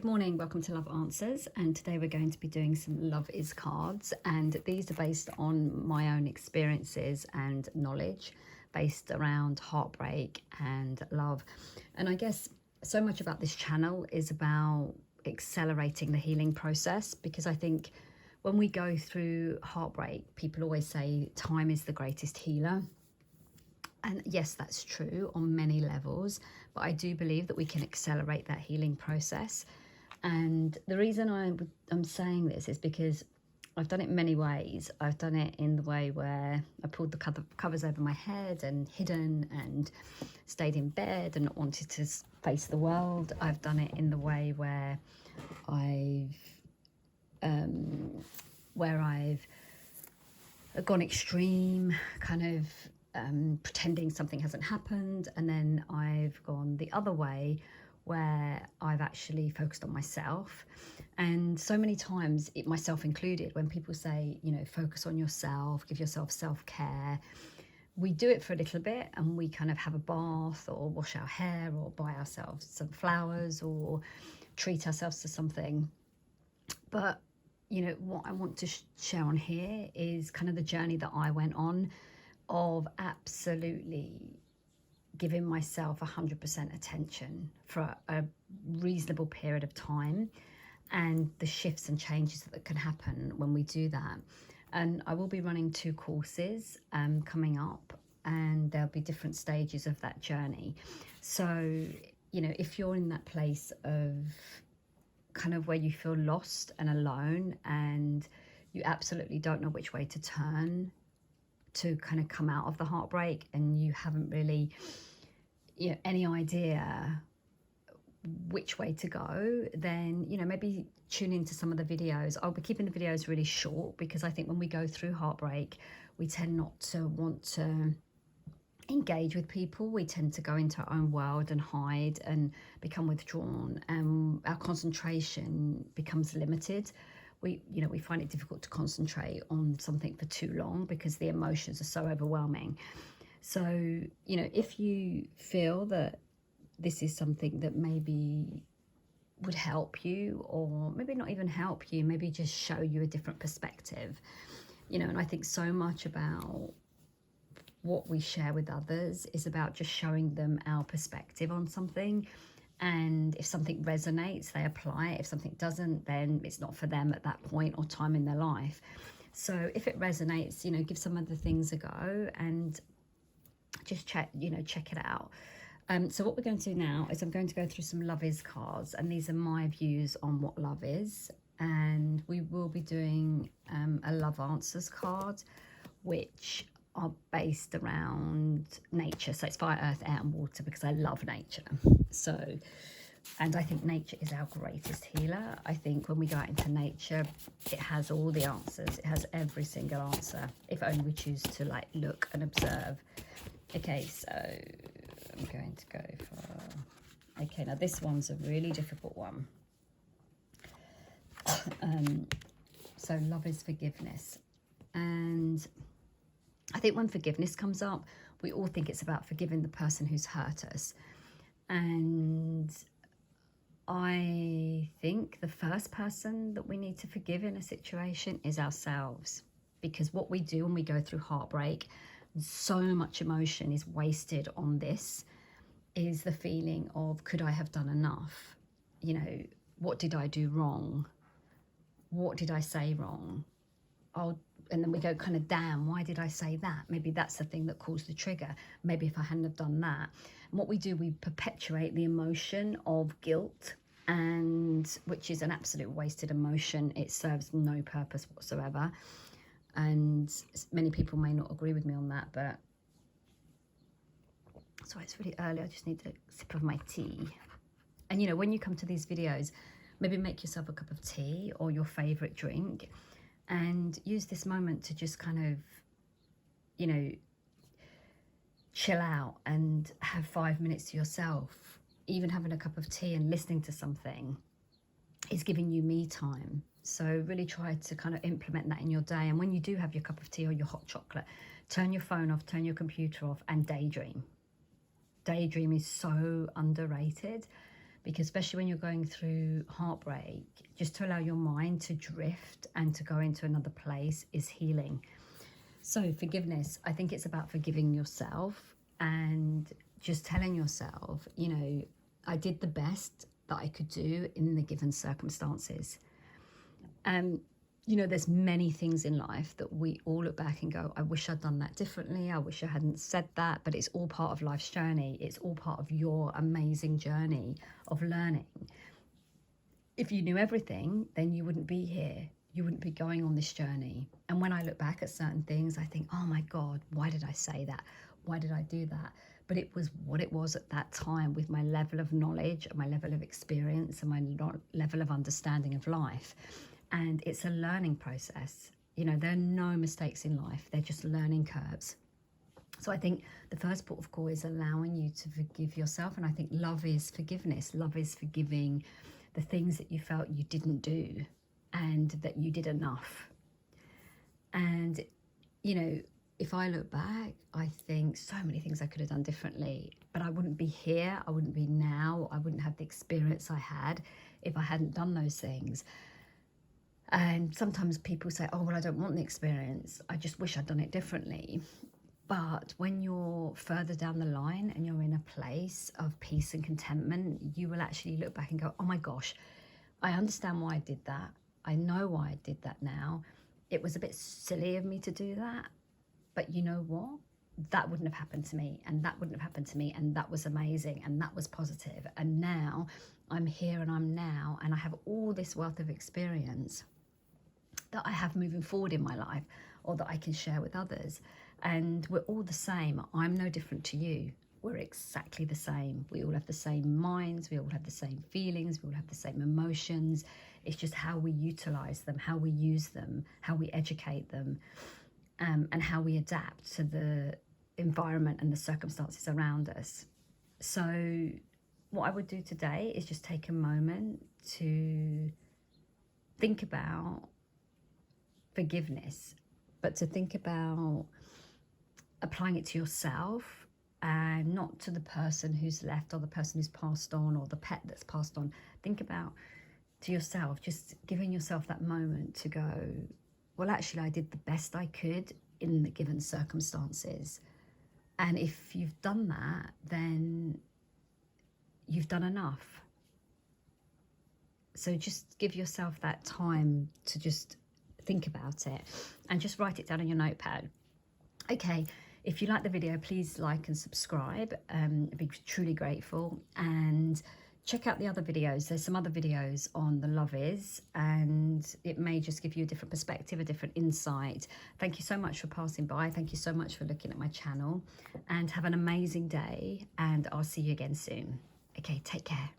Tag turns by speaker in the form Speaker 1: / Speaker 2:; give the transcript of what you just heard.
Speaker 1: Good morning, welcome to Love Answers, and today we're going to be doing some Love Is cards, and these are based on my own experiences and knowledge based around heartbreak and love. And I guess so much about this channel is about accelerating the healing process, because I think when we go through heartbreak, people always say time is the greatest healer. And yes, that's true on many levels, but I do believe that we can accelerate that healing process. And the reason I'm saying this is because I've done it many ways. I've done it in the way where I pulled the covers over my head and hidden and stayed in bed and not wanted to face the world. I've done it in the way where I've gone extreme, kind of pretending something hasn't happened, and then I've gone the other way where I've actually focused on myself. And so many times, myself included, when people say, you know, focus on yourself, give yourself self-care, we do it for a little bit and we kind of have a bath or wash our hair or buy ourselves some flowers or treat ourselves to something. But you know what I want to share on here is kind of the journey that I went on of absolutely giving myself 100% attention for a reasonable period of time, and the shifts and changes that can happen when we do that. And I will be running 2 courses coming up, and there'll be different stages of that journey. So, you know, if you're in that place of kind of where you feel lost and alone and you absolutely don't know which way to turn to kind of come out of the heartbreak, and you haven't really, you know, any idea which way to go, then, you know, maybe tune into some of the videos. I'll be keeping the videos really short because I think when we go through heartbreak, we tend not to want to engage with people. We tend to go into our own world and hide and become withdrawn, and our concentration becomes limited. We find it difficult to concentrate on something for too long because the emotions are so overwhelming. So, you know, if you feel that this is something that maybe would help you, or maybe not even help you, maybe just show you a different perspective, you know, and I think so much about what we share with others is about just showing them our perspective on something. And if something resonates, they apply it. If something doesn't, then it's not for them at that point or time in their life. So if it resonates, you know, give some of the things a go and just check it out. So what we're going to do now is I'm going to go through some Love Is cards, and these are my views on what love is. And we will be doing a Love Answers card, which are based around nature. So it's fire, earth, air and water, because I love nature. So, and I think nature is our greatest healer. I think when we go out into nature, it has all the answers. It has every single answer, if only we choose to like look and observe. Okay, so I'm going to go for, okay, now this one's a really difficult one. So love is forgiveness. And I think when forgiveness comes up, we all think it's about forgiving the person who's hurt us. And I think the first person that we need to forgive in a situation is ourselves. Because what we do when we go through heartbreak, so much emotion is wasted on this, is the feeling of, could I have done enough? You know, what did I do wrong? What did I say wrong? And then we go kind of, damn, why did I say that? Maybe that's the thing that caused the trigger. Maybe if I hadn't have done that. And what we do, we perpetuate the emotion of guilt, and which is an absolute wasted emotion. It serves no purpose whatsoever. And many people may not agree with me on that, but so it's really early. I just need a sip of my tea. And, you know, when you come to these videos, maybe make yourself a cup of tea or your favorite drink, and use this moment to just kind of, you know, chill out and have 5 minutes to yourself. Even having a cup of tea and listening to something is giving you me time. So really try to kind of implement that in your day. And when you do have your cup of tea or your hot chocolate, turn your phone off, turn your computer off, and daydream. Daydream is so underrated, because especially when you're going through heartbreak, just to allow your mind to drift and to go into another place is healing. So forgiveness, I think it's about forgiving yourself and just telling yourself, you know, I did the best that I could do in the given circumstances. You know, there's many things in life that we all look back and go, I wish I'd done that differently. I wish I hadn't said that, but it's all part of life's journey. It's all part of your amazing journey of learning. If you knew everything, then you wouldn't be here. You wouldn't be going on this journey. And when I look back at certain things, I think, oh my God, why did I say that? Why did I do that? But it was what it was at that time with my level of knowledge, my level of experience, and my level of understanding of life. And it's a learning process. You know, there are no mistakes in life. They're just learning curves. So I think the first port of call is allowing you to forgive yourself. And I think love is forgiveness. Love is forgiving the things that you felt you didn't do and that you did enough. And, you know, if I look back, I think so many things I could have done differently, but I wouldn't be here. I wouldn't be now. I wouldn't have the experience I had if I hadn't done those things. And sometimes people say, oh, well, I don't want the experience. I just wish I'd done it differently. But when you're further down the line and you're in a place of peace and contentment, you will actually look back and go, oh my gosh, I understand why I did that. I know why I did that now. It was a bit silly of me to do that. But you know what? That wouldn't have happened to me, and that wouldn't have happened to me, and that was amazing, and that was positive. And now I'm here and I'm now, and I have all this wealth of experience that I have moving forward in my life, or that I can share with others. And we're all the same. I'm no different to you. We're exactly the same. We all have the same minds. We all have the same feelings. We all have the same emotions. It's just how we utilize them, how we use them, how we educate them, and how we adapt to the environment and the circumstances around us. So what I would do today is just take a moment to think about forgiveness, but to think about applying it to yourself and not to the person who's left or the person who's passed on or the pet that's passed on. Think about to yourself, just giving yourself that moment to go, well, actually, I did the best I could in the given circumstances. And if you've done that, then you've done enough. So just give yourself that time to just think about it and just write it down on your notepad. Okay, if you like the video, please like and subscribe. I'd be truly grateful. And check out the other videos. There's some other videos on the love is, and it may just give you a different perspective, a different insight. Thank you so much for passing by. Thank you so much for looking at my channel, and have an amazing day, and I'll see you again soon. Okay, take care.